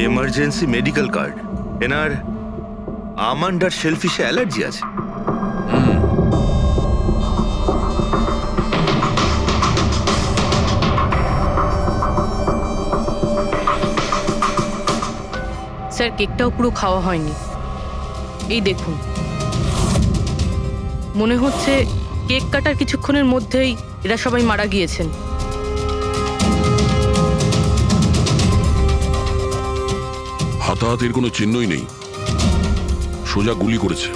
Emergency medical card. এনার almond আর শেলফিশে allergy আছে। Sir, কেকটাও পুরো খাওয়া হয়নি। এই দেখুন, মনে হচ্ছে কেক কাটার কিছুক্ষণের মধ্যেই এরা সবাই মারা গিয়েছেন। হাতাহাতির কোনো চিহ্নই নেই, সোজা গুলি করেছে।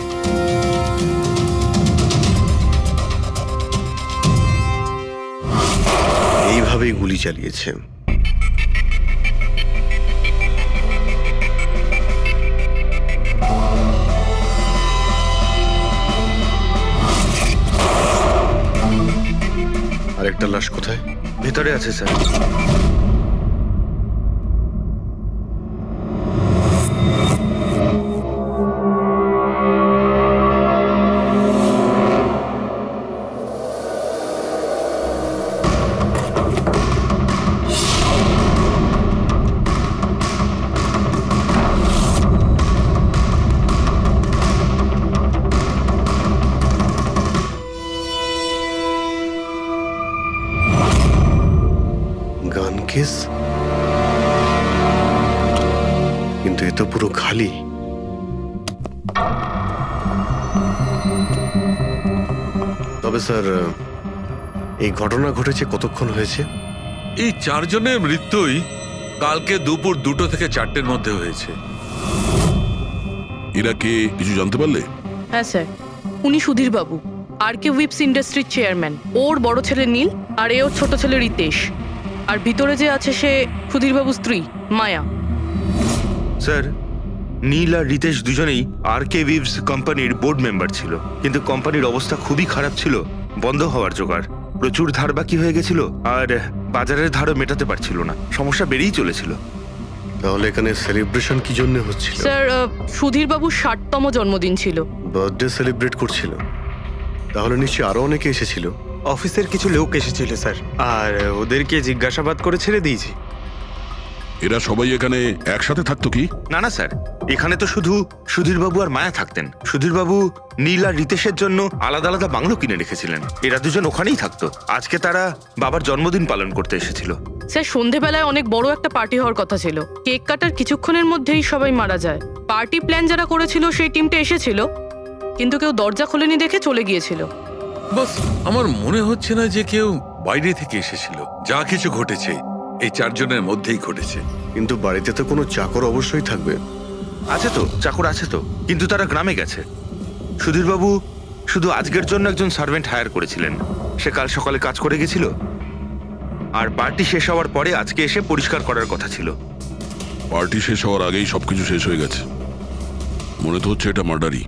এইভাবেই গুলি চালিয়েছে। আরেকটা লাশ কোথায়? ভেতরে আছে স্যার। কিন্তু এ তো পুরো খালি। তবে স্যার, এই ঘটনা ঘটেছে কতক্ষণ হয়েছে? এই 4 জনের মৃত্যুই কালকে দুপুর 2টো থেকে 4টের মধ্যে হয়েছে। এরা কে কিছু জানতে পারলে? হ্যাঁ স্যার, উনি সুধীর বাবু, আর কে উইপস ইন্ডাস্ট্রির চেয়ারম্যান। ওর বড় ছেলে নীল আর এ ওর ছোট ছেলে রিতেশ। আর ভিতরে যে আছে সে সুধীর বাবুর স্ত্রী মায়া। স্যার, নীল আর রিতেশ দুজনেই আর কে উইপস কোম্পানির বোর্ড মেম্বার ছিল, কিন্তু কোম্পানির অবস্থা খুবই খারাপ ছিল, বন্ধ হওয়ার জোগাড়। প্রচুর ধার বাকি হয়ে গেছিল আর বাজারের ধারও মেটাতে পারছিল না, সমস্যা বেড়েই চলেছিল। তাহলে এখানে সেলিব্রেশন কি জন্য হচ্ছিল? স্যার, সুধীর বাবুর 60তম জন্মদিন ছিল। বার্থডে সেলিব্রেট করছিল? তাহলে নিশ্চয়ই আরো অনেকে এসেছিল। অফিসের কিছু লোক এসেছিল স্যার, আর ওদেরকে জিজ্ঞাসাবাদ করে ছেড়ে দিয়েছি। এরা সবাই এখানে একসাথে থাকতো কি? না না স্যার, এখানে তো শুধু সুধীরবাবু আর মায়া থাকতেন। সুধীরবাবু নীল আর রিতেশের জন্য আলাদা আলাদা বাংলো কিনে রেখেছিলেন। এরা দুজন ওখানেই থাকতো। আজকে তারা বাবার জন্মদিন পালন করতে এসেছিল। স্যার, সন্ধেবেলায় অনেক বড় একটা পার্টি হওয়ার কথা ছিল। কেক কাটার কিছুক্ষণের মধ্যেই সবাই মারা যায়। পার্টি প্ল্যান যারা করেছিল সেই টিমটা এসেছিল, কিন্তু কেউ দরজা খোলেনি দেখে চলে গিয়েছিল। বাস, আমার মনে হচ্ছে না যে কেউ বাইরে থেকে এসেছিল। যা কিছু ঘটেছে এই 4 জনের মধ্যেই ঘটেছে। কিন্তু বাড়িতে তো কোনো চাকর অবশ্যই থাকবে। আছে তো, চাকর আছে তো, কিন্তু তারা গ্রামে গেছে। সুধীরবাবু শুধু আজকের জন্য একজন সার্ভেন্ট হায়ার করেছিলেন। সে কাল সকালে কাজ করে গেছিল, আর পার্টি শেষ হওয়ার পরে আজকে এসে পরিষ্কার করার কথা ছিল। পার্টি শেষ হওয়ার আগেই সবকিছু শেষ হয়ে গেছে। মনে তো হচ্ছে এটা মার্ডারই।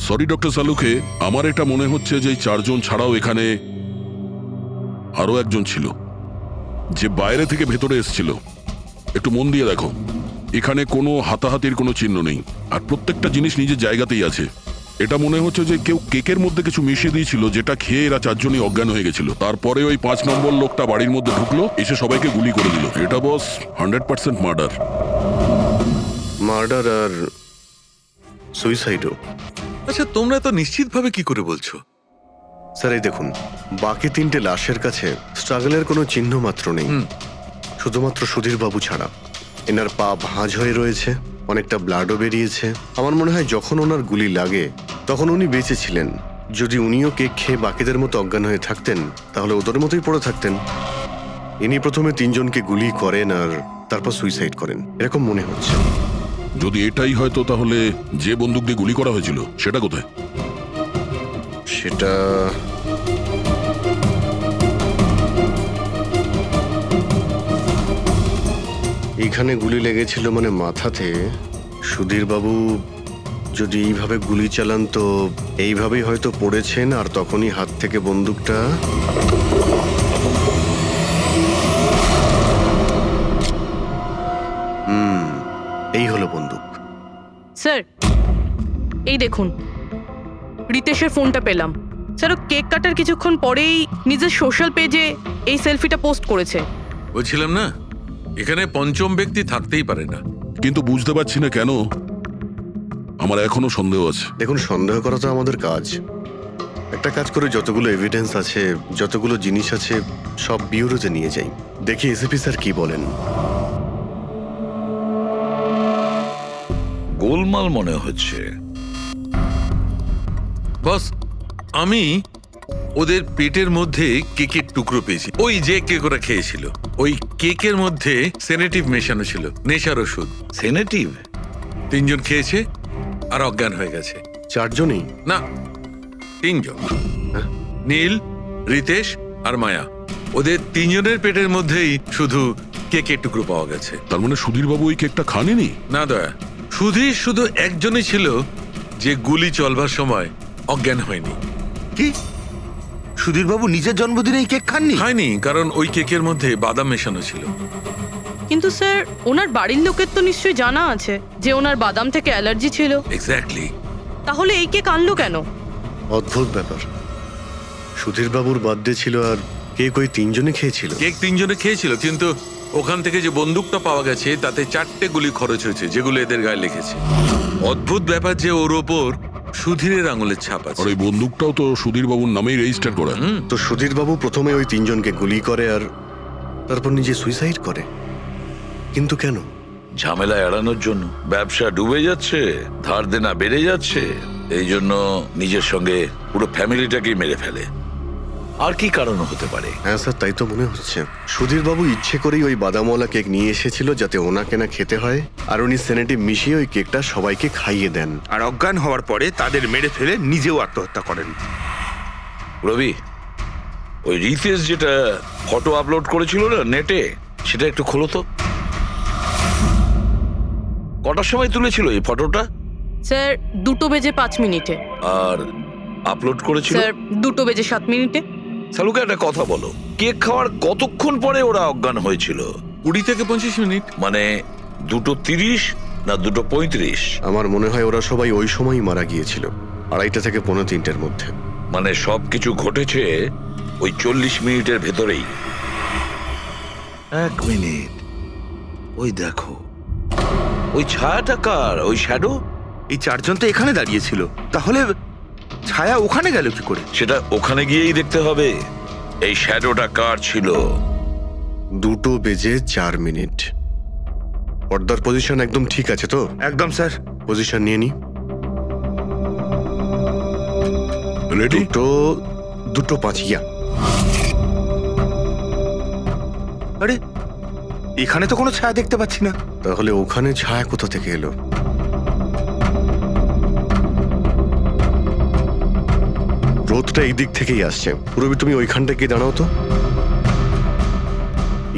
সরি ডক্টর সালুকে, আমার এটা মনে হচ্ছে যে 4 জন ছাড়াও এখানে আরো একজন ছিল, যে বাইরে থেকে ভেতরে এসেছিল। একটু মন দিয়ে দেখো, এখানে কোনো হাতাহাতির কোনো চিহ্ন নেই, আর প্রত্যেকটা জিনিস নিজের জায়গাতেই আছে। এটা মনে হচ্ছে যে কেউ কেকের মধ্যে কিছু মিশিয়ে দিয়েছিল, যেটা খেয়ে এরা 4 জনই অজ্ঞান হয়ে গেছিল। তারপরে ওই 5 নম্বর লোকটা বাড়ির মধ্যে ঢুকলো, এসে সবাইকে গুলি করে দিল। এটা বস 100% মার্ডার। মার্ডার আর সুইসাইডও। আচ্ছা, তোমরা তো নিশ্চিতভাবে কি করে বলছো? স্যার, এই দেখুন, বাকি 3টে লাশের কাছে স্ট্রাগলের কোনো চিহ্ন মাত্র নেই, শুধুমাত্র সুধীর বাবু ছাড়া। এনার পা ভাঁজ হয়ে রয়েছে, অনেকটা ব্লাডও বেরিয়েছে। আমার মনে হয় যখন ওনার গুলি লাগে তখন উনি বেঁচে ছিলেন। যদি উনিও কেক খেয়ে বাকিদের মতো অজ্ঞান হয়ে থাকতেন, তাহলে ওদের মতোই পড়ে থাকতেন। ইনি প্রথমে 3 জনকে গুলি করেন আর তারপর সুইসাইড করেন, এরকম মনে হচ্ছে। যদি এটাই হয়তো, তাহলে যে বন্দুক দিয়ে গুলি করা হয়েছিল সেটা কোথায়? সেটা এখানে গুলি লেগেছিল, মানে মাথাতে। সুধীর বাবু যদি এইভাবে গুলি চালান তো এইভাবেই হয়তো পড়েছেন, আর তখনই হাত থেকে বন্দুকটা এই হলো বন্দুক। স্যার, এই দেখুন, রিতেশের ফোনটা পেলাম। স্যার, ও কেক কাটার কিছুক্ষণ পরেই নিজের সোশ্যাল পেজে এই সেলফিটা পোস্ট করেছে। বলছিলাম না, এখানে পঞ্চম ব্যক্তি থাকতেই পারে না। কিন্তু বুঝতে পারছি না কেন, আমার এখনো সন্দেহ আছে। দেখুন, সন্দেহ করা তো আমাদের কাজ। একটা কাজ করে যতগুলো এভিডেন্স আছে, যতগুলো জিনিস আছে, সব বিউরোতে নিয়ে যাই, দেখি এসিপি স্যার কি বলেন। গোলমাল মনে হচ্ছে। বস, আমি ওদের পেটের মধ্যে কেকের টুকরো পেয়েছি। ওই যে কেক ওরা খেয়েছিল, ওই কেকের মধ্যে সেনেটিভ মেশানো ছিল, নেশার ওষুধ। সেনেটিভ? 3 জন খেয়েছে আর অজ্ঞান হয়ে গেছে। 4 জনই? না, 3 জন, নীল, রিতেশ আর মায়া। ওদের 3 জনের পেটের মধ্যেই শুধু কেকের টুকরো পাওয়া গেছে। তার মানে সুধীরবাবু ওই কেকটা খাননি? না দয়া, সুধীর শুধু একজনই ছিল যে গুলি চলবার সময় অজ্ঞান হয়নি। কি সুধীরবাবু নিজের জন্মদিনে এই কেক খাননি? খায়নি, কারণ ওই কেকের মধ্যে বাদাম মেশানো ছিল। কিন্তু স্যার, ওনার বাড়ির লোকের তো নিশ্চয়ই জানা আছে যে ওনার বাদাম থেকে অ্যালার্জি ছিল। এক্স্যাক্টলি। তাহলে এই কেক আনলো কেন? অদ্ভুত ব্যাপার। সুধীরবাবুর বার্থডে ছিল আর কেক ওই 3 জনে খেয়েছিল। কেক 3 জনে খেয়েছিল, কিন্তু ওখান থেকে যে বন্দুকটা পাওয়া গেছে তাতে 4টে গুলি খরচ হয়েছে, যেগুলো এদের গায়ে লেগেছে। অদ্ভুত ব্যাপার যে ওর ওপর সুধীরের আঙুলের ছাপ আর আছে। ওই বন্দুকটাও তো সুধীরবাবুর নামেই রেজিস্টার করা। তো সুধীরবাবু প্রথমে ওই 3 জনকে গুলি করে আর তারপর নিজে সুইসাইড করে। কিন্তু কেন? ঝামেলা এড়ানোর জন্য। ব্যবসা ডুবে যাচ্ছে, ধার দেনা বেড়ে যাচ্ছে, এই জন্য নিজের সঙ্গে পুরো ফ্যামিলিটাকেই মেরে ফেলে। আর কি কারণ হতে পারে? হ্যাঁ স্যার, তাই তো মনে হচ্ছে। সুধীরবাবু ইচ্ছে করেই ওই বাদামওয়ালা কেক নিয়ে এসেছিল যাতে ওনাকে না খেতে হয়, আর উনি সেনেটিভ মিশিয়ে ওই কেকটা সবাইকে খাইয়ে দেন। আর অজ্ঞান হওয়ার পরে তাদের মেরে ফেলে নিজেও আত্মহত্যা করেন। রবি, ওই রিতেশ যেটা ফটো আপলোড করেছিল না নেটে, সেটা একটু খোলো তো। কটার সময় তুলেছিল এই ফটোটা? স্যার 2:05 আর আপলোড করেছিল? স্যার 2:07 সালুকে একটা কথা বলো, কেক খাওয়ার কতক্ষণ পরে ওরা অজ্ঞান হয়েছিল? 20 থেকে 25 মিনিট। মানে 2:30 না 2:35? আমার মনে হয় ওরা সবাই ওই সময়ই মারা গিয়েছিল, 2:30 থেকে 2:45-এর মধ্যে। মানে সবকিছু ঘটেছে ওই 40 মিনিটের ভেতরেই। 1 মিনিট, ওই দেখো, ওই ছায়াটা কার? ওই শ্যাডো? এই 4 জন তো এখানে দাঁড়িয়েছিল, তাহলে ছায়া ওখানে গেল কি করে? সেটা ওখানে গিয়েই দেখতে হবে। এই শ্যাডোটা কার ছিল? 2:04। পর্দার পজিশন একদম ঠিক আছে তো? একদম স্যার। পজিশন নিয়ে নি। রেডি? 2:05 ইয়া। আরে এখানে তো কোনো ছায়া দেখতে পাচ্ছি না। তাহলে ওখানে ছায়া কোথা থেকে এলো? রোদটা এই দিক থেকেই আসছে। পুরবি, তুমি ওইখানটা গিয়ে দাঁড়াও তো।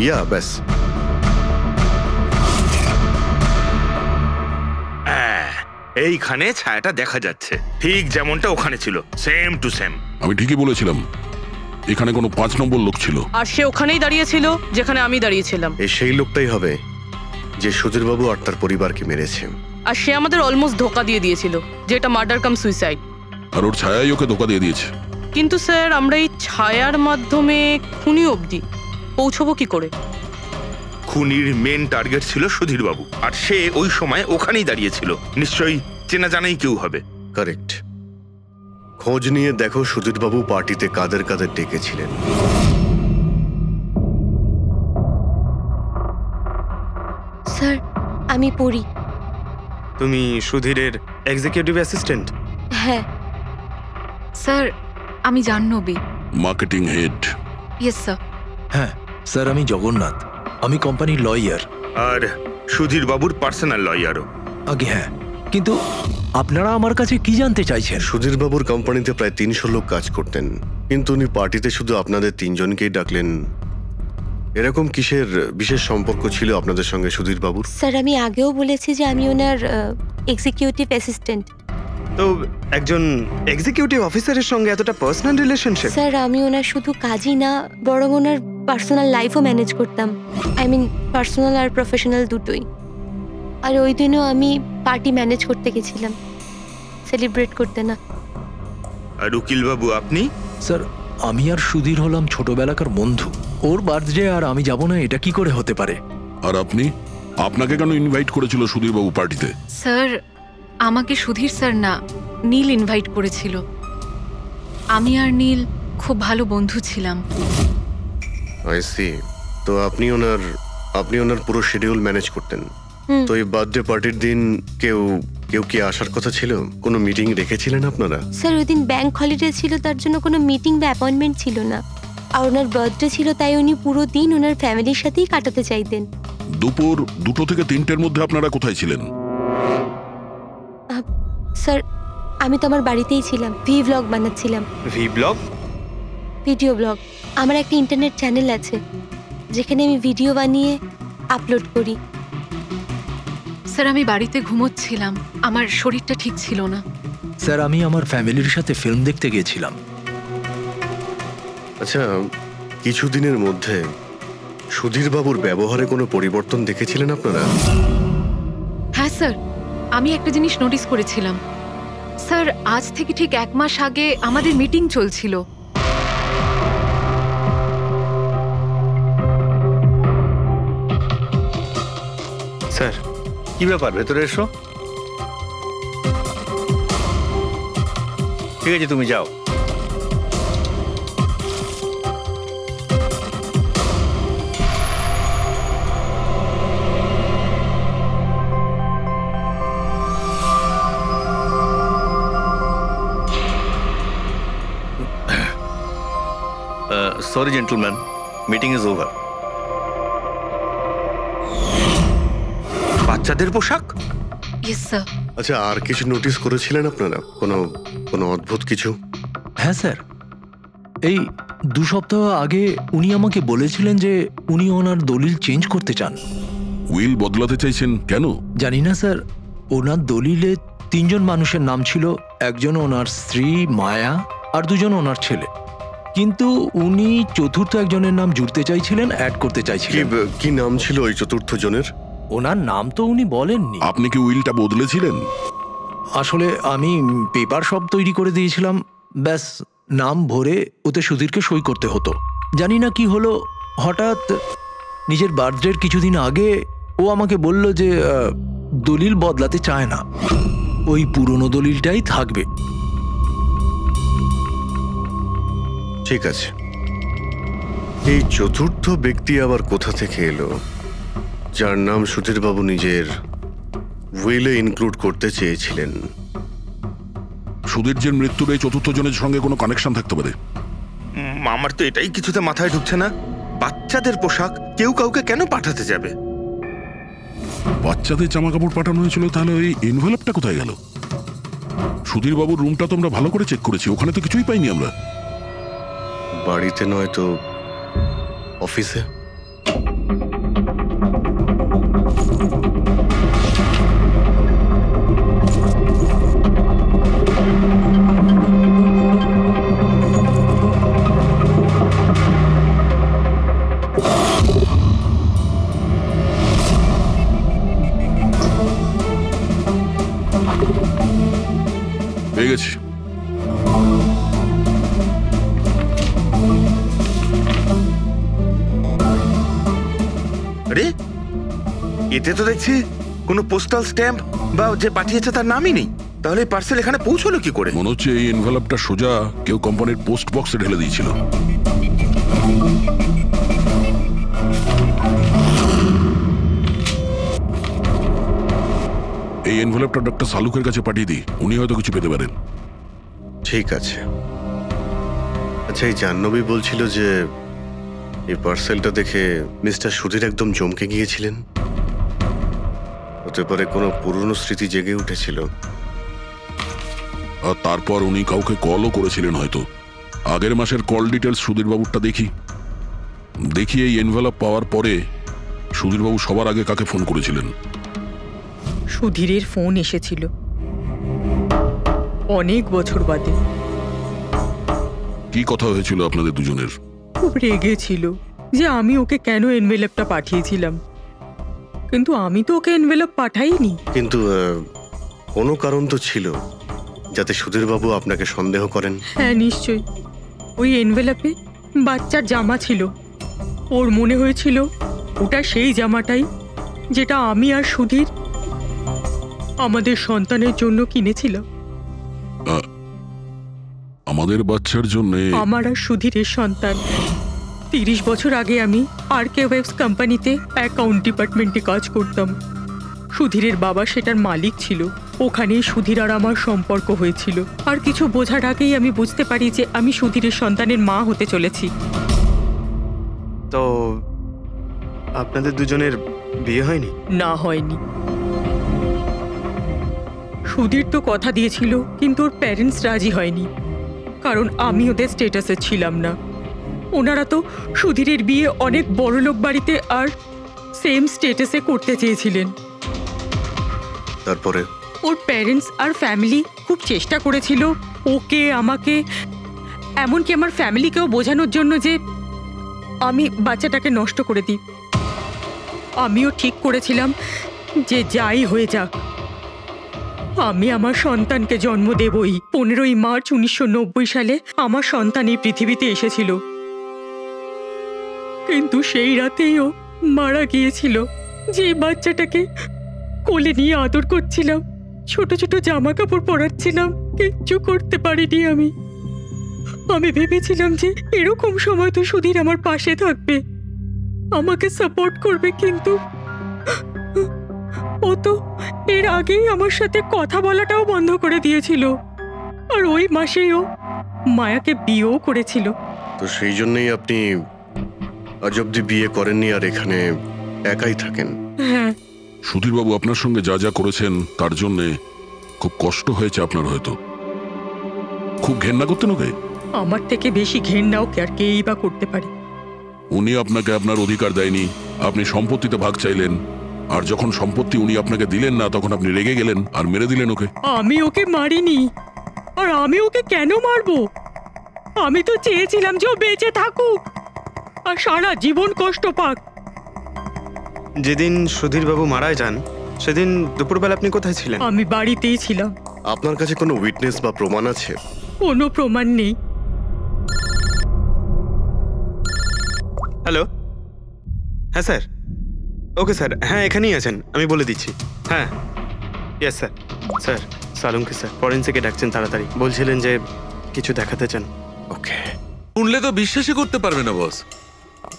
ইয়া, ব্যাস। এইখানে ছায়াটা দেখা যাচ্ছে, ঠিক যেমনটা ওখানে ছিল, সেম টু সেম। আমি ঠিকই বলেছিলাম, এখানে কোনো 5 নম্বর লোক ছিল। আর সে ওখানেই দাঁড়িয়েছিল যেখানে আমি দাঁড়িয়েছিলাম। এই সেই লোকটাই হবে যে সুধীরবাবু আর তার পরিবারকে মেরেছে। আর সে আমাদের অলমোস্ট ধোকা দিয়ে দিয়েছিল যে এটা মার্ডার কাম সুইসাইড। আর ওর ছায়াই ওকে ধোকা দিয়ে দিয়েছে। কিন্তু স্যার, আমরা এই ছায়ার মাধ্যমে খুনি অবধি পৌঁছবো কি করে? খুনির মেন টার্গেট ছিল সুধীরবাবু, আর সে ওই সময় ওখানেই দাঁড়িয়েছিল। নিশ্চয়ই চেনা জানাই কেউ হবে। কারেক্ট। খোঁজ নিয়ে দেখো সুধীরবাবু পার্টিতে কাদের কাদের ডেকেছিলেন। স্যার, আমি পড়ি। তুমি সুধীরের এক্সিকিউটিভ অ্যাসিস্ট্যান্ট? হ্যাঁ স্যার, আমি Jahnavi. Marketing head. Yes sir. হ্যাঁ স্যার, আমি জগন্নাথ, আমি কোম্পানির লয়ার। আর সুধীরবাবুর পার্সোনাল লয়ারও। আগে হ্যাঁ, কিন্তু আপনারা আমার কাছে কি জানতে চাইছেন? সুধীরবাবুর কোম্পানিতে প্রায় 300 লোক কাজ করতেন, কিন্তু উনি পার্টিতে শুধু আপনাদের 3 জনকেই ডাকলেন। এরকম কিসের বিশেষ সম্পর্ক ছিল আপনাদের সঙ্গে সুধীরবাবুর? স্যার, আমি আগেও বলেছি যে আমি ওনার এক্সিকিউটিভ অ্যাসিস্ট্যান্ট। তো একজন এক্সিকিউটিভ অফিসারের সঙ্গে এতটা পার্সোনাল রিলেশনশিপ? স্যার, আমি ওনার শুধু কাজই না, বরং ওনার পার্সোনাল লাইফও ম্যানেজ করতাম। আই মিন পার্সোনাল আর প্রফেশনাল দুটোই। আর ওই দিনও আমি পার্টি ম্যানেজ করতে গেছিলাম, সেলিব্রেট করতে না। আর উকিলবাবু আপনি? স্যার, আমি আর সুধীর হলাম ছোটবেলাকার বন্ধু। ওর বার্থডে আর আমি যাব না, এটা কি করে হতে পারে? আর আপনি, আপনাকে কেন ইনভাইট করেছিল সুধীরবাবু পার্টিতে? স্যার, আমাকে সুধীর স্যার না, নীল ইনভাইট করেছিল। আমি আর নীল খুব ভালো বন্ধু ছিলাম। I see. তো আপনি ওনার পুরো শিডিউল ম্যানেজ করতেন। তো এই বার্থডে পার্টির দিন কেউ কি আসার কথা ছিল? কোনো মিটিং রেখেছিলেন আপনারা? স্যার ওই দিন ব্যাংক হলিডে ছিল, তার জন্য কোনো মিটিং বা অ্যাপয়েন্টমেন্ট ছিল না। আর ওনার বার্থডে ছিল, তাই উনি পুরো দিন ওনার ফ্যামিলির সাথেই কাটাতে চাইতেন। দুপুর 2টো থেকে 3টের মধ্যে আপনারা কোথায় ছিলেন? স্যার আমি তো আমার বাড়িতেই ছিলাম, ভি ব্লগ বানাচ্ছিলাম। Vlog? Video blog. আমার একটা ইন্টারনেট চ্যানেল আছে যেখানে আমি ভিডিও বানিয়ে আপলোড করি। স্যার আমি বাড়িতে ঘুমোচ্ছিলাম, আমার শরীরটা ঠিক ছিল না। স্যার আমি আমার ফ্যামিলির সাথে ফিল্ম দেখতে গিয়েছিলাম। আচ্ছা, কিছুদিনের মধ্যে সুধীরবাবুর ব্যবহারে কোনো পরিবর্তন দেখেছিলেন আপনারা? হ্যাঁ স্যার, আমি একটা জিনিস নোটিস করেছিলাম। স্যার আজ থেকে ঠিক 1 মাস আগে আমাদের মিটিং চলছিল। স্যার কি ব্যাপার, ভেতরে এসো। ঠিক আছে, তুমি যাও। Sorry gentlemen, meeting is over. বাচ্চাদের পোশাক? Yes sir. আচ্ছা, আর কিছু নোটিস করেছিলেন আপনারা? কোনো অদ্ভুত কিছু? হ্যাঁ স্যার, এই 2 সপ্তাহ আগে উনি আমাকে বলেছিলেন যে উনি ওনার দলিল চেঞ্জ করতে চান। উইল বদলাতে চাইছেন কেন? জানি না স্যার, ওনার দলিলে 3 জন মানুষের নাম ছিল, একজন ওনার স্ত্রী মায়া আর 2 জন ওনার ছেলে। কিন্তু উনি চতুর্থ একজনের নাম জুড়তে চাইছিলেন, অ্যাড করতে চাইছিলেন। কি নাম ছিল ওই চতুর্থ জনের? ওনার নাম তো উনি বলেননি। আপনি কি উইলটা বদলেছিলেন? আসলে আমি পেপার সব তৈরি করে দিয়েছিলাম, ব্যাস নাম ভরে ওতে সুধীরকে সই করতে হতো। জানি না কি হলো, হঠাৎ নিজের বার্থডের কিছুদিন আগে ও আমাকে বলল যে দলিল বদলাতে চায় না, ওই পুরনো দলিলটাই থাকবে। ঠিক আছে, এই চতুর্থ ব্যক্তি আবার কোথা থেকে এলো যার নাম সুধীরবাবু নিজের উইলে ইনক্লুড করতে চেয়েছিলেন? সুধীরজির মৃত্যুর এই চতুর্থ জনের সঙ্গে কোনো কানেকশন থাকতে পারে। আমার তো এটাই কিছুতে মাথায় ঢুকছে না। বাচ্চাদের পোশাক কেউ কাউকে কেন পাঠাতে যাবে? বাচ্চাদের জামা কাপড় পাঠানো হয়েছিল, তাহলে ওই এনভেলপটা কোথায় গেল? সুধীরবাবুর রুমটা তো আমরা ভালো করে চেক করেছি, ওখানে তো কিছুই পাইনি আমরা। বাড়িতে নয় তো অফিসে? পেয়ে গেছি। আরে এতে তো দেখছি কোনো পোস্টাল স্ট্যাম্প বা যে পাঠিয়েছে তার নামই নেই। তাহলে পার্সেল এখানে পৌঁছলো কি করে? মনে হচ্ছে এই এনভেলপটা সোজা কেউ কোম্পানির পোস্ট বক্সে ঢেলে দিয়েছিল। এই এনভেলপটা ডক্টর সালুকের কাছে পাঠিয়ে দিই, উনি হয়তো কিছু পেতে পারেন। ঠিক আছে। আচ্ছা, এই জাহ্নবী বলছিল যে এই পার্সেলটা দেখে মিস্টার সুধীর একদম চমকে গিয়েছিলেন। হতে পারে কোনো পুরনো স্মৃতি জেগে উঠেছিল। আর তারপর উনি কাউকে কলও করেছিলেন হয়তো। আগের মাসের কল ডিটেলস সুধীরবাবুরটা দেখি এই এনভেলপ পাওয়ার পরে সুধীরবাবু সবার আগে কাকে ফোন করেছিলেন? সুধীরের ফোন এসেছিল অনেক বছর বাদে। কি কথা হয়েছিল আপনাদের দুজনের? খুব রেগেছিল যে আমি ওকে কেন এনভেলপটা পাঠিয়েছিলাম, কিন্তু আমি তো ওকে এনভেলপ পাঠাইনি। কিন্তু কোনো কারণ তো ছিল যাতে সুধীরবাবু আপনাকে সন্দেহ করেন। হ্যাঁ নিশ্চয়ই, ওই এনভেলপে বাচ্চার জামা ছিল। ওর মনে হয়েছিল ওটা সেই জামাটাই যেটা আমি আর সুধীর আমাদের সন্তানের জন্য কিনেছিলাম। আমাদের বাচ্চার জন্য? আমার আর সুধীরের সন্তান। 30 বছর আগে আমি আরকে ওয়েবস কোম্পানিতে অ্যাকাউন্ট ডিপার্টমেন্টে কাজ করতাম। সুধীরের বাবা সেটার মালিক ছিল। ওখানেই সুধীর আর আমার সম্পর্ক হয়েছিল। আর কিছু বোঝার আগেই আমি বুঝতে পারি যে আমি সুধীরের সন্তানের মা হতে চলেছি। তো আপনাদের দুজনের বিয়ে হয়নি? না, হয়নি। সুধীর তো কথা দিয়েছিল, কিন্তু ওর প্যারেন্টস রাজি হয়নি, কারণ আমি ওদের স্টেটাসে ছিলাম না। ওনারা তো সুধীরের বিয়ে অনেক বড়লোক বাড়িতে আর সেম স্টেটাসে করতে চেয়েছিলেন। তারপরে ওর প্যারেন্টস আর ফ্যামিলি খুব চেষ্টা করেছিল ওকে, আমাকে, এমনকি আমার ফ্যামিলিকেও বোঝানোর জন্য যে আমি বাচ্চাটাকে নষ্ট করে দিই। আমিও ঠিক করেছিলাম যে যাই হয়ে যাক আমি আমার সন্তানকে জন্ম দেবই। 15ই মার্চ 1990 সালে আমার সন্তান এই পৃথিবীতে এসেছিল, কিন্তু সেই রাতেই ও মারা গিয়েছিল। যে বাচ্চাটাকে কোলে নিয়ে আদর করছিলাম, ছোট ছোট জামা কাপড় পরাচ্ছিলাম, কিচ্ছু করতে পারিনি আমি। আমি ভেবেছিলাম যে এরকম সময় তো সুধীর আমার পাশে থাকবে, আমাকে সাপোর্ট করবে, কিন্তু ও তো এর আগেই আমার সাথে কথা বলাটাও বন্ধ করে দিয়েছিল। আর ওই মাসেই ও মায়াকে বিয়েও করেছিল। তো সেই জন্যই আপনি আজ অব্দি বিয়ে করেননি আর এখানে একাই থাকেন? হ্যাঁ। সুধীরবাবু আপনার সঙ্গে যা যা করেছেন তার জন্য খুব কষ্ট হয়েছে আপনার, হয়তো খুব ঘেন্না করতেন ওকে। আমার থেকে বেশি ঘেন্নাও কে আর কেই বা করতে পারে। উনি আপনাকে আপনার অধিকার দেয়নি, আপনি সম্পত্তিতে ভাগ চাইলেন, আর যখন সম্পত্তি উনি আপনাকে দিলেন না তখন আপনি রেগে গেলেন আর মেরে দিলেন ওকে। আমি ওকে মারিনি, আর আমি ওকে কেন মারবো? আমি তো চেয়েছিলাম যে ও বেঁচে থাকুক আর সারা জীবন কষ্ট পাক। যেদিন সুধীর বাবু মারা যান সেদিন দুপুরবেলা আপনি কোথায় ছিলেন? আমি বাড়িতেই ছিলাম। আপনার কাছে কোনো উইটনেস বা প্রমাণ আছে? কোনো প্রমাণ নেই। হ্যালো, হ্যাঁ স্যার। ওকে স্যার, হ্যাঁ এখানেই আছেন, আমি বলে দিচ্ছি। হ্যাঁ, ইয়েস স্যার। স্যার সালুমকে স্যার ফরেন্সিকে ডাকছেন তাড়াতাড়ি, বলছিলেন যে কিছু দেখাতে চান। ওকে। শুনলে তো বিশ্বাসই করতে পারবে না বস।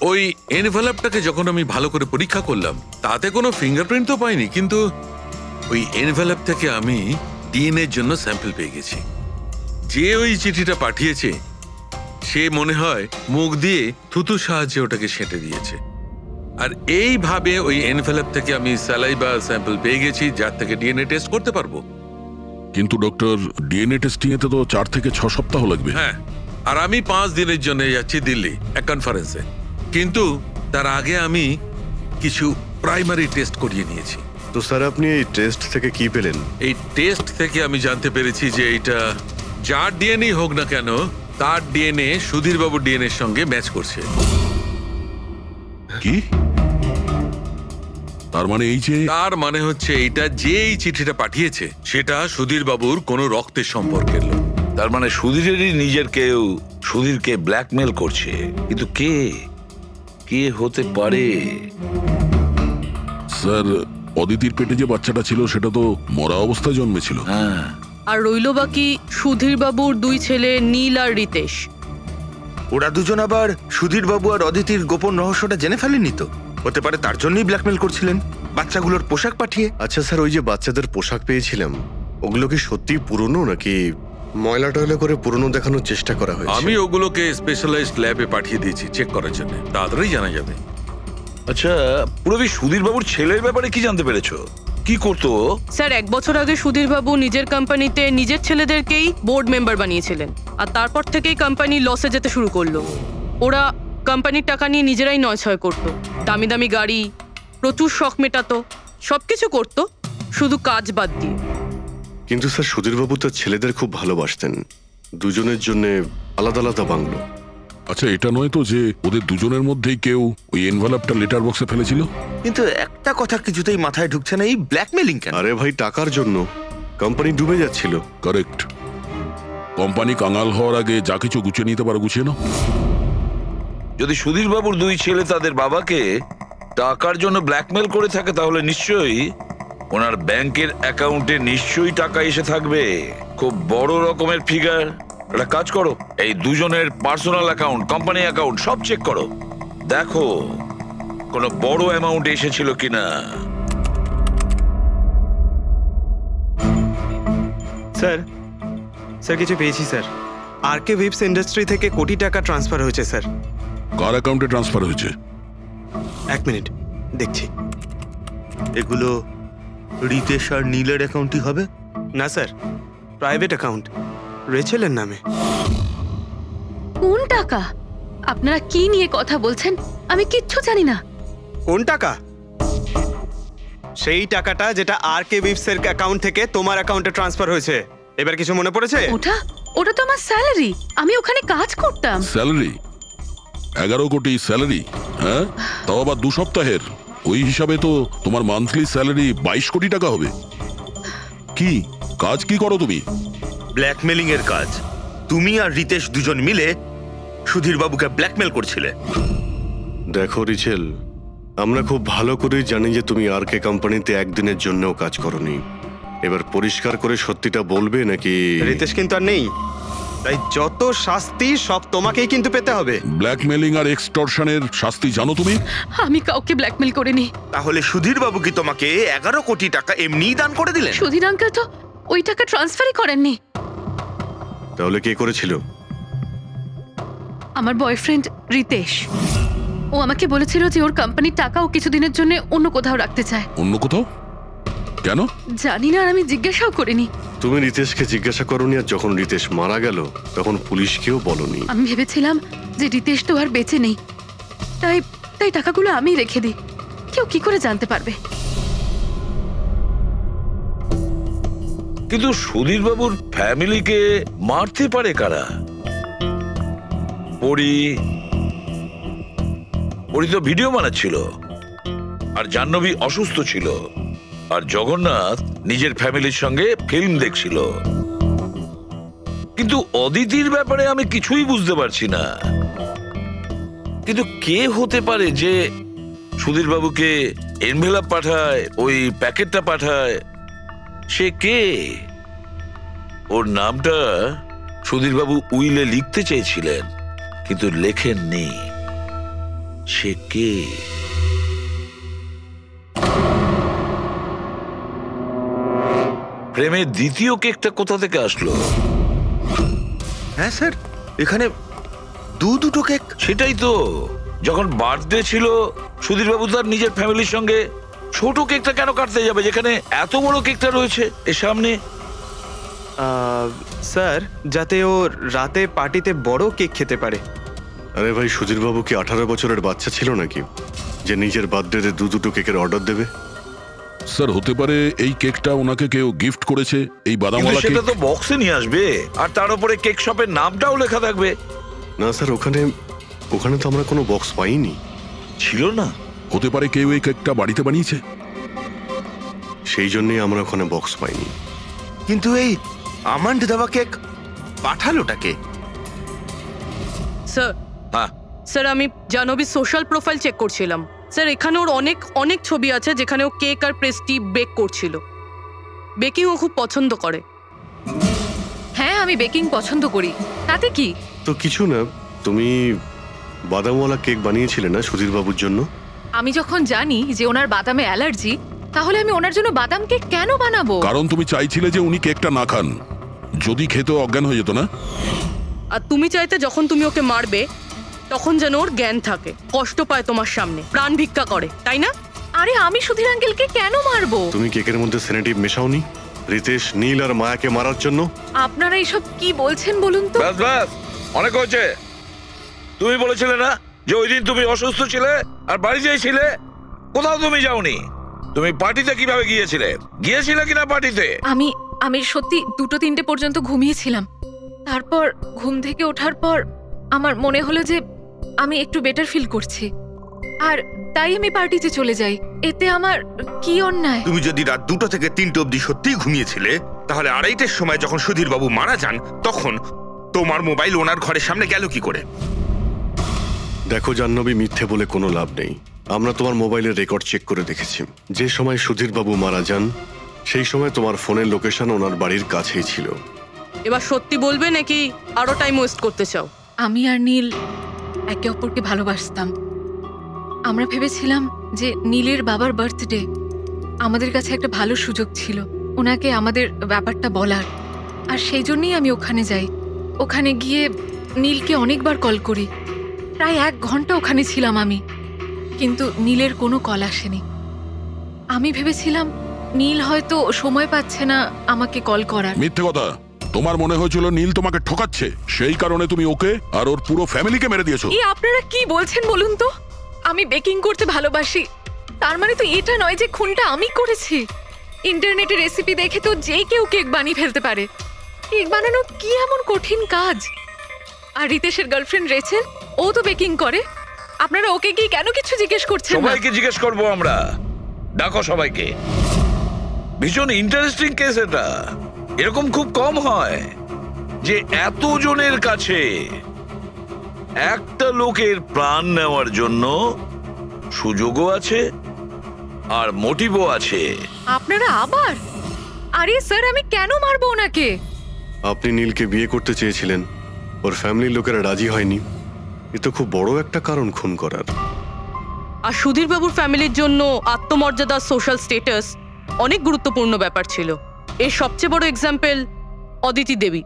ওই এনভেলপটাকে যখন আমি ভালো করে পরীক্ষা করলাম তাতে কোনো ফিঙ্গারপ্রিন্ট তো পাইনি, কিন্তু ওই এনভেলপ থেকে আমি ডিএনএর জন্য স্যাম্পল পেয়ে গেছি। যে ওই চিঠিটা পাঠিয়েছে সে মনে হয় মুখ দিয়ে থুতু সাহায্যে ওটাকে সেঁটে দিয়েছে। আর এইভাবে ওই এনভেলপ থেকে আমি স্যালাইভা স্যাম্পল পেয়ে গেছি, যার থেকে ডিএনএ টেস্ট করতে পারবো। কিন্তু ডক্টর, ডিএনএ টেস্টিং এতে তো 4 থেকে 6 সপ্তাহ লাগবে। হ্যাঁ, আর আমি 5 দিনের জন্য যাচ্ছি দিল্লি এক কনফারেন্সে, কিন্তু তার আগে আমি কিছু প্রাইমারি টেস্ট করিয়ে নিয়েছি। তো স্যার আপনি এই টেস্ট থেকে কি পেলেন? এই টেস্ট থেকে আমি জানতে পেরেছি যে এটা যার ডিএনএ হোক না কেন তার ডিএনএ সুধীর বাবুর ডিএনএ এর সঙ্গে ম্যাচ করছে। কি? তার মানে এই যে, তার মানে হচ্ছে এইটা যে এই চিঠিটা পাঠিয়েছে সেটা সুধীর বাবুর কোনো রক্তের সম্পর্কের লোক। তার মানে সুধীরেরই নিজের কেউ সুধীরকে ব্ল্যাকমেল করছে, কিন্তু কে কে হতে পারে? স্যার অদিতির পেটে যে বাচ্চাটা ছিল সেটা তো মরা অবস্থায় জন্মেছিল। হ্যাঁ, আর রইল বাকি সুধীর বাবুর 2 ছেলে নীল আর রিতেশ। ওরা দুজন আবার সুধীর বাবু আর অদিতির গোপন রহস্যটা জেনে ফেলেনি তো? হতে পারে তার জন্যই ব্ল্যাকমেল করছিলেন, বাচ্চাগুলোর পোশাক পাঠিয়ে। আচ্ছা স্যার, ওই যে বাচ্চাদের পোশাক পেয়েছিলাম ওগুলো কি সত্যি পুরনো নাকি ময়লা টয়লা করে পুরনো দেখানোর চেষ্টা করা হয়েছে? আমি ওগুলোকে স্পেশালাইজড ল্যাবে পাঠিয়ে দিয়েছি চেক করার জন্য, তাড়াতাড়ি জানা যাবে। আচ্ছা পুরবি সুধীর বাবুর ছেলের ব্যাপারে কি জানতে পেরেছো? কি করতো? স্যার 1 বছর আগে সুধীর বাবু নিজের কোম্পানিতে নিজের ছেলেদেরকেই বোর্ড মেম্বার বানিয়েছিলেন, আর তারপর থেকেই কোম্পানি লসে যেতে শুরু করলো। ওরা কোম্পানির টাকা নিয়ে নিজেরাই নয়ছয় করতো, দামি দামি গাড়ি, প্রচুর শখ মেটাতো, সবকিছু করতো শুধু কাজ বাদ দিয়ে। কিন্তু স্যার সুধীরবাবু তার ছেলেদের খুব ভালোবাসতেন, দুজনের জন্য আলাদা আলাদা বাংলো। আচ্ছা এটা নয় তো যে ওদের দুজনের মধ্যেই কেউ ওই এনভেলপটা লেটার বক্সে ফেলেছিল? কিন্তু একটা কথা কিছুতেই মাথায় ঢুকছে না, এই ব্ল্যাকমেলিং কেন? আরে ভাই, টাকার জন্য। কোম্পানি ডুবে যাচ্ছিল। কারেক্ট। কোম্পানি কাঙাল হওয়ার আগে যা কিছু গুছিয়ে নিতে পারো গুছিয়ে নাও। যদি সুধীর বাবুর 2 ছেলে তাদের বাবাকে টাকার জন্য ব্ল্যাকমেল করে থাকে তাহলে নিশ্চয়ই ওনার ব্যাংকের অ্যাকাউন্টে নিশ্চয়ই টাকা এসে থাকবে, খুব বড় রকমের ফিগার। একটা কাজ করো, এই দুজনের পার্সোনাল অ্যাকাউন্ট, কোম্পানি অ্যাকাউন্ট সব চেক করো, দেখো কোনো বড় অ্যামাউন্ট এসেছিল কিনা। স্যার স্যার কিছু পেয়েছি স্যার। আরকে ভিপস ইন্ডাস্ট্রি থেকে কোটি টাকা ট্রান্সফার হয়েছে স্যার। কার অ্যাকাউন্টে ট্রান্সফার হয়েছে? 1 মিনিট দেখছি। এগুলো রিতেশ আর নীলের অ্যাকাউন্টই হবে? না স্যার, প্রাইভেট অ্যাকাউন্ট, রেচেলের নামে। কোন টাকা? আপনারা কি নিয়ে কথা বলছেন? আমি কিচ্ছু জানি না। কোন টাকা? সেই টাকাটা যেটা আরকে ভিপস এর অ্যাকাউন্ট থেকে তোমার অ্যাকাউন্টে ট্রান্সফার হয়েছে। এবার কিছু মনে পড়েছে? ওটা তো আমার স্যালারি, আমি ওখানে কাজ করতাম। স্যালারি? 11 কোটি স্যালারি? হ্যাঁ, তাও আবার 2 সপ্তাহের। ওই হিসাবে তো তোমার মান্থলি স্যালারি 22 কোটি টাকা হবে। কি কাজ কি করো তুমি? ব্ল্যাকমেলিং এর কাজ। তুমি আর রিতেশ দুজন মিলে সুধীর বাবুকে ব্ল্যাকমেল করছিলে। দেখো রিচেল, আমরা খুব ভালো করেই জানি যে তুমি আরকে কোম্পানিতে একদিনের জন্যও কাজ করনি। এবার পরিষ্কার করে সত্যিটা বলবে নাকি? রিতেশ কিন্তু আর নেই, তাই যত শাস্তি সব তোমাকেই কিন্তু পেতে হবে। ব্ল্যাকমেলিং আর এক্সটর্শনের শাস্তি জানো তুমি? আমি কাউকে ব্ল্যাকমেল করিনি। তাহলে সুধীর বাবু কি তোমাকে 11 কোটি টাকা এমনিই দান করে দিলেন? সুধীর আঙ্কেল তো ওই টাকা ট্রান্সফারই করেননি। তাহলে কে করেছিল? আমার বয়ফ্রেন্ড রিতেশ। ও আমাকে বলেছিল যে ওর কোম্পানির টাকা ও কিছুদিনের জন্য অন্য কোথাও রাখতে চায়। অন্য কোথাও? কেন জানি না, আর আমি জিজ্ঞাসাও করিনি। তুমি রিতেশকে জিজ্ঞাসা করনি, আর যখন রিতেশ মারা গেল তখন পুলিশকেও বলনি। আমি ভেবেছিলাম যে রিতেশ তো আর বেঁচে নেই, তাই তাই টাকাগুলো আমি রেখে দিই। কেউ কি করে জানতে পারবে? কিন্তু সুধীর বাবুর ফ্যামিলিকে মারতে পারে কারা? পরি তো ভিডিও বানাচ্ছিল, আর জাহ্নবী অসুস্থ ছিল, আর জগন্নাথ নিজের ফ্যামিলির সঙ্গে ফিল্ম দেখছিল। কিন্তু অদিতির ব্যাপারে আমি কিছুই বুঝতে পারছি না। কিন্তু কে হতে পারে যে সুধীর বাবুকে এনভেলপ পাঠায়, ওই প্যাকেটটা পাঠায়? সে কে? ওর নামটা সুধীর বাবু উইলে লিখতে চেয়েছিলেন কিন্তু লেখেননি। সে কে? প্রেমের দ্বিতীয় কেকটা কোথা থেকে আসলো? হ্যাঁ স্যার, এখানে দুটো কেক। সেটাই তো, যখন বার্থডে ছিল সুধীর বাবু তার নিজের ফ্যামিলির সঙ্গে, ছোট কেকটা কেন কাটতে যাবে যেখানে এত বড় কেকটা রয়েছে এর সামনে? স্যার, যাতে ও রাতে পার্টিতে বড় কেক খেতে পারে। আরে ভাই, সুধীর বাবু কি 18 বছরের বাচ্চা ছিল নাকি যে নিজের বার্থডেতে দুটো কেকের অর্ডার দেবে? স্যার, হতে পারে এই কেকটা ওনাকে কেউ গিফট করেছে, এই বাদামওয়ালা কেক। সেটা তো বক্সে নিয়ে আসবে, আর তার উপরে কেক শপের নামটাও লেখা থাকবে। না স্যার, ওখানে তো আমরা কোনো বক্স পাইনি। ছিল না? হতে পারে কেউ এই কেকটা বাড়িতে বানিয়েছে, সেই জন্যই আমরা ওখানে বক্স পাইনি। কিন্তু এই আমন্ড দেওয়া কেক পাঠালোটাকে? স্যার, হ্যাঁ স্যার, আমি জাহ্নবীর সোশ্যাল প্রোফাইল চেক করছিলাম। স্যার, এখানে ওর অনেক ছবি আছে যেখানে ও কেক আর পেস্ট্রি বেক করছিল। বেকিং ও খুব পছন্দ করে। হ্যাঁ, আমি বেকিং পছন্দ করি, তাতে কি? তো কিছু না, তুমি বাদামওয়ালা কেক বানিয়েছিলে না সুধীর বাবুর জন্য? আমি যখন জানি যে ওনার বাদামে অ্যালার্জি, তাহলে আমি ওনার জন্য বাদাম কেক কেন বানাবো? কারণ তুমি চাইছিলে যে উনি কেকটা না খান, যদি খেতে অজ্ঞান হয়ে যেত না। আর তুমি চাইতে যখন তুমি ওকে মারবে তখন যেন ওর জ্ঞান থাকে, কষ্ট পায় তোমার সামনে, প্রাণ ভিক্ষা করে, তাই না? আরে আমি সুধীর আঙ্কেলকে কেন মারবো? তুমি কেকের মধ্যে সেনেটিভ মেশাওনি রিতেশ, নীল আর মায়াকে মারার জন্য? আপনারা এইসব কি বলছেন বলুন তো? ব্যাস ব্যাস, অনেক হয়েছে। তুমি বলেছিলে না যে ওই দিন তুমি অসুস্থ ছিলে আর বাড়িতেই ছিলে? কোথাও তুমি যাওনি। তুমি পার্টিতে কিভাবে গিয়েছিলে কিনা পার্টিতে? আমি সত্যি 2-3টে পর্যন্ত ঘুমিয়েছিলাম। তারপর ঘুম থেকে ওঠার পর আমার মনে হলো যে আমি একটু বেটার ফিল করছি, আর তাই আমি পার্টিতে চলে যাই। এতে আমার কি অন্যায়? তুমি যদি রাত 2টো থেকে 3টে অবধি সত্যিই ঘুমিয়েছিলে, তাহলে 2:30টার সময় যখন সুধীর বাবু মারা যান তখন তোমার মোবাইল ওনার ঘরের সামনে গেল কি করে? দেখো জাহ্নবী, মিথ্যে বলে কোনো লাভ নেই। আমরা তোমার মোবাইলের রেকর্ড চেক করে দেখেছি। যে সময় সুধীর বাবু মারা যান সেই সময় তোমার ফোনের লোকেশন ওনার বাড়ির কাছেই ছিল। এবার সত্যি বলবে নাকি আরো টাইম ওয়েস্ট করতে চাও? আমি আর নীল একে অপরকে ভালোবাসতাম। আমরা ভেবেছিলাম যে নীলের বাবার বার্থডে আমাদের কাছে একটা ভালো সুযোগ ছিল ওনাকে আমাদের ব্যাপারটা বলার। আর সেই জন্যই আমি ওখানে যাই। ওখানে গিয়ে নীলকে অনেকবার কল করি, প্রায় 1 ঘন্টা ওখানে ছিলাম আমি, কিন্তু নীলের কোনো কল আসেনি। আমি ভেবেছিলাম নীল হয়তো সময় পাচ্ছে না আমাকে কল করার। মিথ্যে কথা। তোমার মনে হয়েছিল নীল তোমাকে ঠকাচ্ছে, সেই কারণে তুমি ওকে আর ওর পুরো ফ্যামিলিকে মেরে দিয়েছো। এই আপনারা কি বলছেন বলুন তো? আমি বেকিং করতে ভালোবাসি, তার মানে তো এটা নয় যে খুনটা আমি করেছি। ইন্টারনেটে রেসিপি দেখে তো যে কেউ কেক বানিয়ে ফেলতে পারে। কেক বানানো কি এমন কঠিন কাজ? আর রিতেশের গার্লফ্রেন্ড রেচেল, ও তো বেকিং করে। আপনারা ওকে কি কেন কিছু জিজ্ঞেস করছেন না? সবাইকে জিজ্ঞেস করবো আমরা। ডাকো সবাইকে। ভীষণ ইন্টারেস্টিং কেস এটা। এরকম খুব কম হয় যে এতজনের কাছে একটা লোকের প্রাণ নেওয়ার জন্য সুযোগও আছে আর মোটিভও আছে। আপনারা আবার? আরে স্যার, আমি কেন মারবো ওনাকে? আপনি নীলকে বিয়ে করতে চেয়েছিলেন, ওর ফ্যামিলির লোকেরা রাজি হয়নি। এ তো খুব বড় একটা কারণ খুন করার। আর সুধীর বাবুর ফ্যামিলির জন্য আত্মমর্যাদা, সোশ্যাল স্ট্যাটাস অনেক গুরুত্বপূর্ণ ব্যাপার ছিল। এর সবচেয়ে বড় এক্সাম্পল অদিতি দেবী।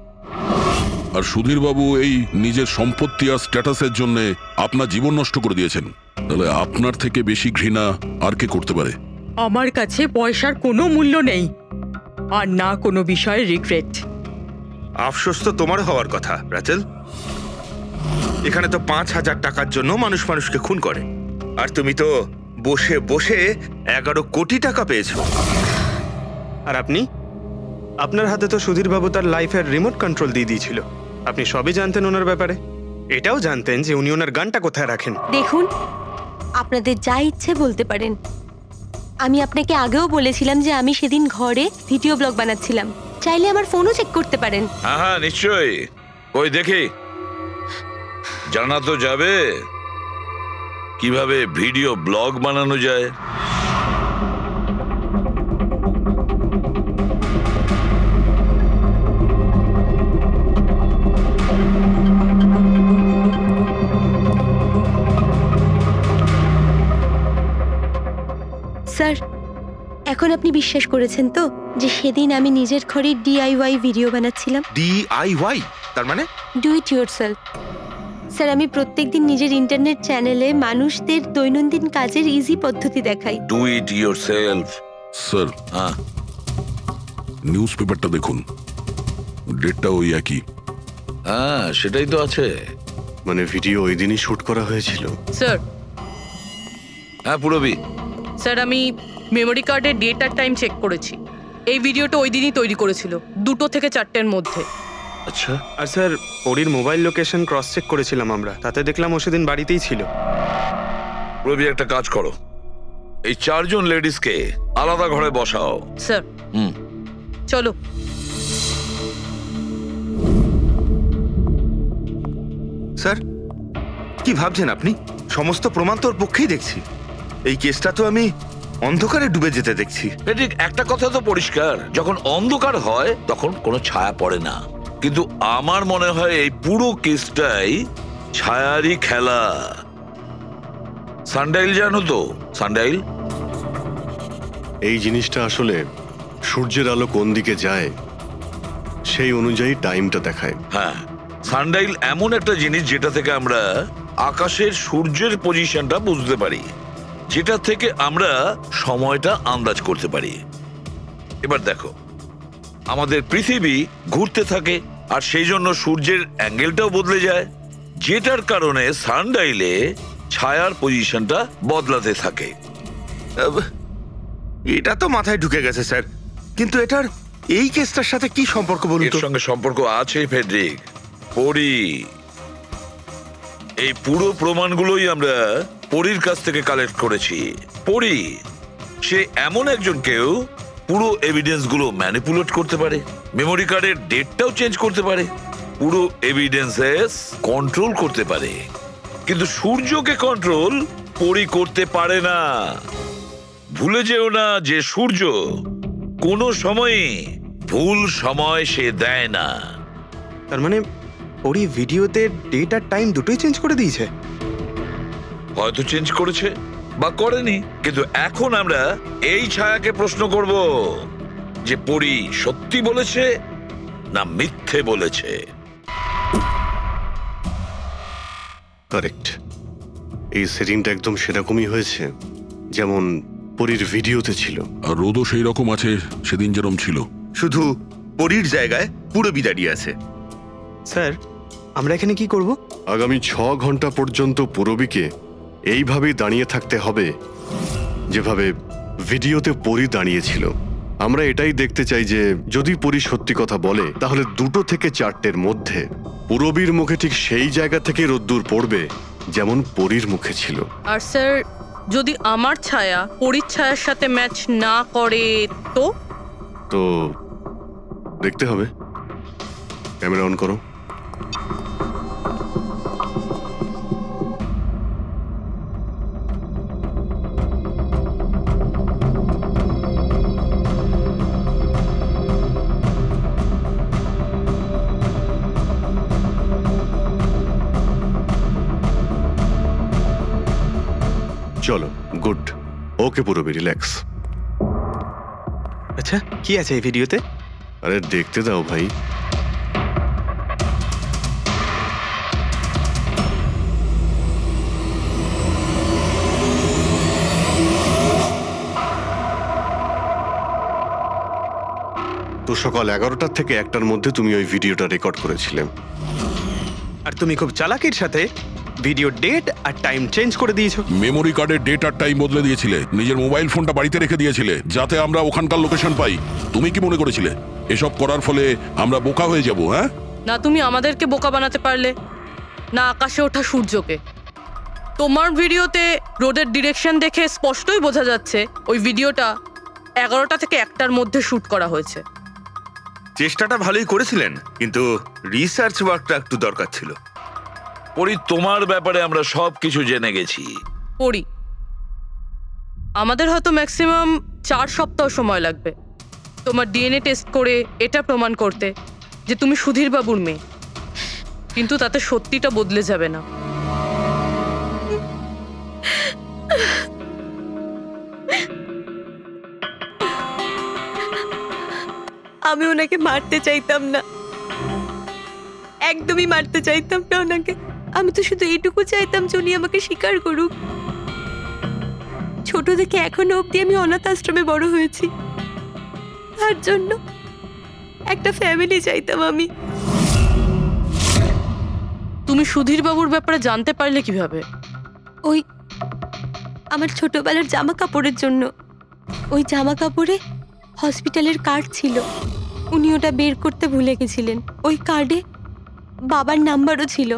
আর সুধীর বাবু এই নিজের সম্পত্তি আর স্ট্যাটাসের জন্য আপনার জীবন নষ্ট করে দিয়েছেন। তাহলে আপনার থেকে বেশি ঘৃণা আর কে করতে পারে? আমার কাছে পয়সার কোনো মূল্য নেই, আর না কোনো বিষয়ে রিগ্রেট। আফসোস তো তোমার হওয়ার কথা রাচেল। এখানে তো 5,000 টাকার জন্য মানুষ মানুষকে খুন করে, আর তুমি তো বসে বসে 11 কোটি টাকা পেয়েছো। আর আপনি? আপনার হাতে তো সুধীর বাবু তার লাইফের রিমোট কন্ট্রোল দিয়ে দিয়েছিল। আপনি সবই জানতেন ওনার ব্যাপারে। এটাও জানতেন যে উনি ওনার গানটা কোথায় রাখেন। দেখুন, আপনাদের যা ইচ্ছে বলতে পারেন। আমি আপনাকে আগেও বলেছিলাম যে আমি সেদিন ঘরে ভিডিও ব্লগ বানাচ্ছিলাম। চাইলে আমার ফোনও চেক করতে পারেন। হ্যাঁ নিশ্চয়ই। ওই দেখি, জানা তো যাবে কিভাবে ভিডিও ব্লগ বানানো যায়। স্যার, এখন আপনি বিশ্বাস করেছেন তো যে সেদিন আমি নিজের ঘরে DIY ভিডিও বানাচ্ছিলাম? DIY তার মানে? Do it yourself. স্যার, আমি প্রত্যেকদিন নিজের ইন্টারনেট চ্যানেলে মানুষদের দৈনন্দিন কাজের ইজি পদ্ধতি দেখাই। Do it yourself. স্যার, হ্যাঁ, নিউজ পেপারটা দেখুন, ডেটটা ওই একই। হ্যাঁ সেটাই তো আছে। মানে ভিডিও ওই দিনই শুট করা হয়েছিল? স্যার, হ্যাঁ পুরবি। স্যার আমি মেমোরি কার্ডের ডেট আর টাইম চেক করেছি। এই ভিডিওটা ওই দিনই তৈরি করেছিল, 2টো থেকে 4টের মধ্যে। আচ্ছা, আর স্যার, ওরির মোবাইল লোকেশন ক্রস চেক করেছিলাম আমরা, তাতে দেখলাম ও সেদিন বাড়িতেই ছিল। পুরবি একটা কাজ করো, এই 4 জন লেডিসকে আলাদা ঘরে বসাও। স্যার, হুম, চলো। স্যার, কি ভাবছেন আপনি? সমস্ত প্রমাণ তোর পক্ষেই দেখছি। এই কেসটা তো আমি অন্ধকারে ডুবে যেতে দেখছি। ঠিক একটা কথা তো পরিষ্কার, যখন অন্ধকার হয় তখন কোনো ছায়া পড়ে না। কিন্তু আমার মনে হয় এই পুরো কেসটাই ছায়ারই খেলা। সানডাইল জানো তো? সানডাইল এই জিনিসটা আসলে সূর্যের আলো কোন দিকে যায় সেই অনুযায়ী টাইমটা দেখায়। হ্যাঁ, সানডাইল এমন একটা জিনিস যেটা থেকে আমরা আকাশের সূর্যের পজিশনটা বুঝতে পারি, যেটা থেকে আমরা সময়টা আন্দাজ করতে পারি। এবার দেখো, আমাদের পৃথিবী ঘুরতে থাকে আর সেই জন্য সূর্যের অ্যাঙ্গেলটাও বদলে যায়, যেটার কারণে সানডাইলে ছায়ার পজিশনটা বদলাতে থাকে। এটা তো মাথায় ঢুকে গেছে স্যার, কিন্তু এটার এই কেসটার সাথে কি সম্পর্ক বলুন এর তো? সঙ্গে সম্পর্ক আছে ফেডরিক। পরি, এই পুরো প্রমাণগুলোই আমরা পরীর কাছ থেকে কালেক্ট করেছি। পরি সে এমন একজন কেউ পুরো এভিডেন্স গুলো ম্যানিপুলেট করতে পারে, মেমোরি কার্ডের ডেটটাও চেঞ্জ করতে পারে, পুরো এভিডেন্সেস কন্ট্রোল করতে পারে। কিন্তু সূর্যকে কন্ট্রোল পরি করতে পারে না। ভুলে যেও না যে সূর্য কোনো সময়ে ভুল সময় সে দেয় না। তার মানে ওরই ভিডিওতে ডেট আর টাইম দুটোই চেঞ্জ করে দিয়েছে। হয়তো চেঞ্জ করেছে বা করেনি, কিন্তু এখন আমরা এই ছায়াকে প্রশ্ন করব যে পরি সত্যি বলেছে না মিথ্যে বলেছে। কারেক্ট, এই সেটিংটা একদম সেরকমই হয়েছে যেমন পরীর ভিডিওতে ছিল। আর রোদও সেই রকম আছে সেদিন যেরকম ছিল। শুধু পরীর জায়গায় পুরবি দাঁড়িয়ে আছে। স্যার, আমরা এখানে কি করব? আগামী 6 ঘন্টা পর্যন্ত পুরবীকে এইভাবেই দাঁড়িয়ে থাকতে হবে যেভাবে ভিডিওতে পরী দাঁড়িয়েছিল। আমরা এটাই দেখতে চাই যে যদি পরী সত্যি কথা বলে তাহলে 2 থেকে 4টের মধ্যে পুরবীর মুখে ঠিক সেই জায়গা থেকে রোদ্দুর পড়বে যেমন পরীর মুখে ছিল। আর স্যার, যদি আমার ছায়া পরীর ছায়ার সাথে ম্যাচ না করে তো? তো দেখতে হবে। ক্যামেরা অন করো। চলো, গুড। ওকে পুরবী, রিল্যাক্স। আচ্ছা, কি আছে এই ভিডিওতে? আরে দেখতে দাও ভাই। তো সকাল 11টা থেকে 1টার মধ্যে তুমি ওই ভিডিওটা রেকর্ড করেছিলে। আর তুমি খুব চালাকির সাথে ভিডিও ডেট আর টাইম চেঞ্জ করে দিয়েছো। মেমোরি কার্ডের ডেট আর টাইম বদলে দিয়েছিলে, নিজের মোবাইল ফোনটা বাড়িতে রেখে দিয়েছিলে যাতে আমরা ওখানকার লোকেশন পাই। তুমি কি মনে করেছিলে এসব করার ফলে আমরা বোকা হয়ে যাব? হ্যাঁ, না তুমি আমাদেরকে বোকা বানাতে পারলে, না আকাশে ওঠা সূর্যকে। তোমার ভিডিওতে রোডের ডিরেকশন দেখে স্পষ্টই বোঝা যাচ্ছে ওই ভিডিওটা 11টা থেকে 1টার মধ্যে শুট করা হয়েছে। চেষ্টাটা ভালোই করেছিলেন, কিন্তু রিসার্চ ওয়ার্কটা একটু দরকার ছিল। পরি, তোমার ব্যাপারে আমরা সবকিছু জেনে গেছি। পড়ি, আমাদের হয়তো ম্যাক্সিমাম 4 সপ্তাহ সময় লাগবে তোমার ডিএনএ টেস্ট করে এটা প্রমাণ করতে যে তুমি সুধীর বাবুর মেয়ে, কিন্তু তাতে সত্যিটা বদলে যাবে না। আমি ওনাকে মারতে চাইতাম না, একদমই মারতে চাইতাম না ওনাকে। আমি তো শুধু এইটুকু চাইতাম যে উনি আমাকে স্বীকার করুক। ছোট থেকে এখনো অবধি আমি অনাথ আশ্রমে বড় হয়েছি, তার জন্য একটা ফ্যামিলি চাইতাম আমি। তুমি সুধীর বাবুর ব্যাপারে জানতে পারলে কিভাবে? ওই আমার ছোটবেলার জামা কাপড়ের জন্য। ওই জামা কাপড়ে হসপিটালের কার্ড ছিল, উনি ওটা বের করতে ভুলে গেছিলেন। ওই কার্ডে বাবার নাম্বারও ছিল।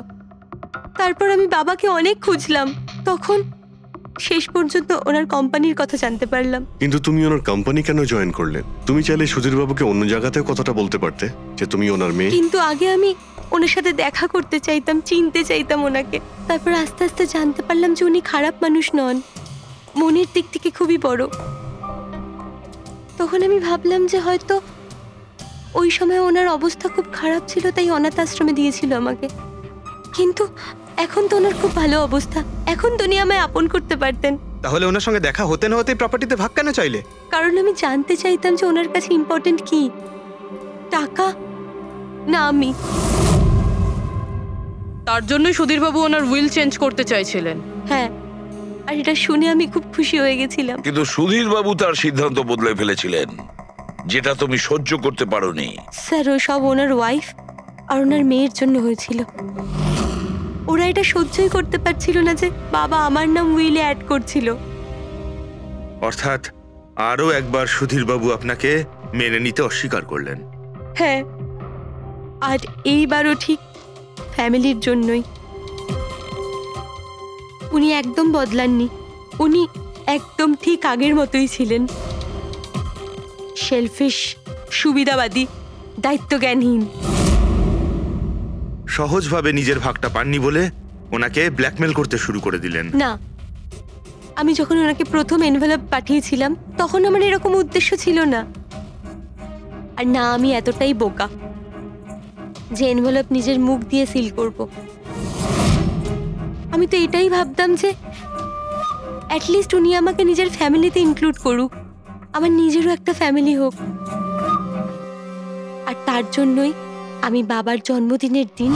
তারপর আমি বাবাকে অনেক খুঁজলাম, তখন শেষ পর্যন্ত ওনার কোম্পানির কথা জানতে পারলাম। কিন্তু তুমি ওনার কোম্পানি কেন জয়েন করলে? তুমি চাইলে সুধীর বাবুকে অন্য জায়গাতেও কথাটা বলতে পারতে যে তুমি ওনার মেয়ে। কিন্তু আগে আমি ওনার সাথে দেখা করতে চাইতাম, চিনতে চাইতাম ওনাকে। তারপর আস্তে আস্তে জানতে পারলাম যে উনি খারাপ মানুষ নন, মনের দিক থেকে খুবই বড়। তখন আমি ভাবলাম যে হয়তো ওই সময় ওনার অবস্থা খুব খারাপ ছিল, তাই অনাথ আশ্রমে দিয়েছিল আমাকে। কিন্তু এখন তো ওনার খুব ভালো অবস্থা, এখন তো উনি আমায় আপন করতে পারতেন। তাহলে ওনার সঙ্গে দেখা হতে না হতে প্রপার্টিতে ভাগ কেন চাইলে? কারণ আমি জানতে চাইতাম যে ওনার কাছে ইম্পর্টেন্ট কি, টাকা না আমি। তার জন্যই সুধীর বাবু ওনার উইল চেঞ্জ করতে চাইছিলেন। হ্যাঁ, আর এটা শুনে আমি খুব খুশি হয়ে গেছিলাম। কিন্তু সুধীর বাবু তার সিদ্ধান্ত বদলে ফেলেছিলেন, যেটা তুমি সহ্য করতে পারোনি। স্যার, ও সব ওনার ওয়াইফ আর ওনার মেয়ের জন্য হয়েছিল। ওরা এটা সহ্যই করতে পারছিল না যে বাবা আমার নাম উইলে অ্যাড করছিল। অর্থাৎ আরও একবার সুধীর বাবু আপনাকে মেনে নিতে অস্বীকার করলেন। হ্যাঁ, আর এইবারও ঠিক ফ্যামিলির জন্যই। উনি একদম বদলাননি, উনি একদম ঠিক আগের মতোই ছিলেন। সেলফিশ, সুবিধাবাদী, দায়িত্বজ্ঞানহীন। সহজভাবে নিজের ভাগটা পাননি বলে ওনাকে ব্ল্যাকমেল করতে শুরু করে দিলেন। না, আমি যখন ওনাকে প্রথম এনভেলপ পাঠিয়েছিলাম তখন আমার এরকম উদ্দেশ্য ছিল না। আর না আমি এতটাই বোকা যে এনভেলপ নিজের মুখ দিয়ে সিল করব। আমি তো এটাই ভাবতাম যে অ্যাটলিস্ট উনি আমাকে নিজের ফ্যামিলিতে ইনক্লুড করুক, আমার নিজেরও একটা ফ্যামিলি হোক। আর তার জন্যই আমি বাবার জন্মদিনের দিন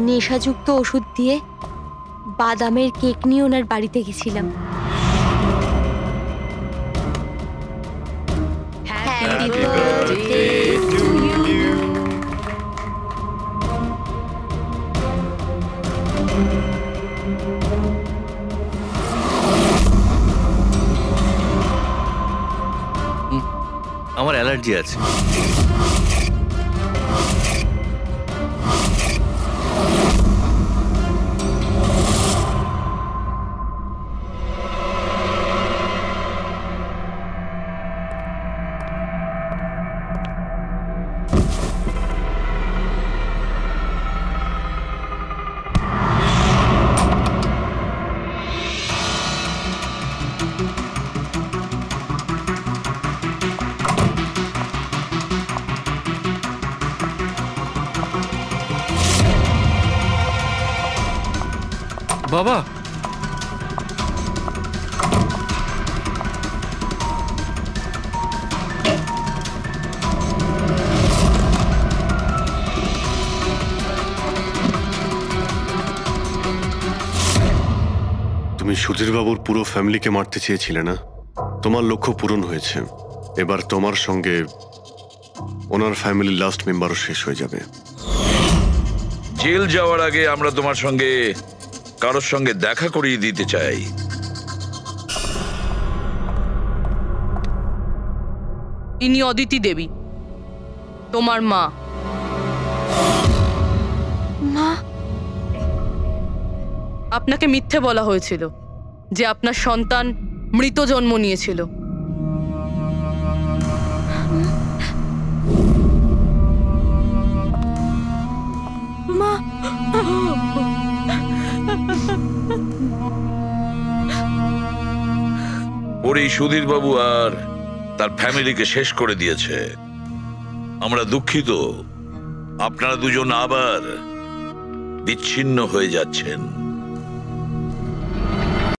নেশাযুক্ত ওষুধ দিয়ে বাদামের কেক নিয়ে ওনার বাড়িতে গেছিলাম। Happy birthday to you. আমার অ্যালার্জি আছে। বাবা, তুমি সুধীরবাবুর পুরো ফ্যামিলিকে মারতে চেয়েছিলে না? তোমার লক্ষ্য পূরণ হয়েছে। এবার তোমার সঙ্গে ওনার ফ্যামিলির লাস্ট মেম্বারও শেষ হয়ে যাবে। জেল যাওয়ার আগে আমরা তোমার সঙ্গে কারোর সঙ্গে দেখা করিয়ে দিতে চাই। ইনি অদিতি দেবী, তোমার মা। মা, আপনাকে মিথ্যে বলা হয়েছিল যে আপনার সন্তান মৃত জন্ম নিয়েছিল। মা, ওর এই সুধীর বাবু আর তার ফ্যামিলিকে শেষ করে দিয়েছে। আমরা দুঃখিত, আপনারা দুজন আবার বিচ্ছিন্ন হয়ে যাচ্ছেন।